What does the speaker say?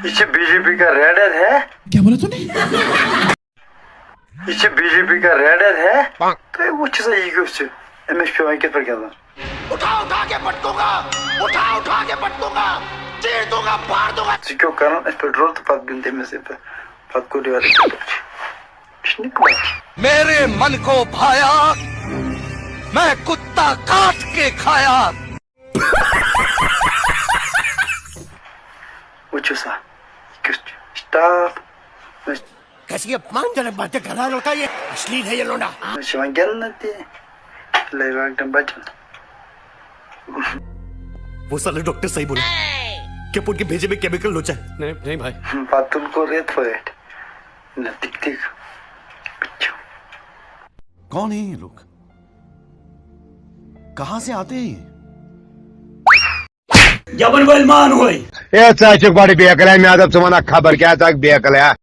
इसे बीजेपी का रेडर है। क्या बोला तूने? इसे बीजेपी का रेडर है। तो वो चीज़ है कि उससे एमएसपी वाई के पर क्या था? उठा के पटकूंगा, उठा के पटकूंगा, चीर दूंगा, फाड़ दूंगा। क्यों कारण इस पेट्रोल तो पक गिनते में से पक को डिवाइड मेरे मन को भाया, मैं कुत्ता काट के खाया। सा स्टॉप। कैसी अपमानजनक बातें कर रहा है लड़का, ये अश्लील है ये लोंडा। शिवांगल नती लेवा एकदम बचन। वो साले डॉक्टर सही बोले क्या पुट के भेजे में केमिकल लोचा है। नहीं भाई, पातुल को रेत फोएट न टिक टिक। कौन है ये लोग? कहां से आते हैं? जबन गोलमान होई ए चाचक बड़ी बेकल है। मैं खबर क्या तक बेकल है।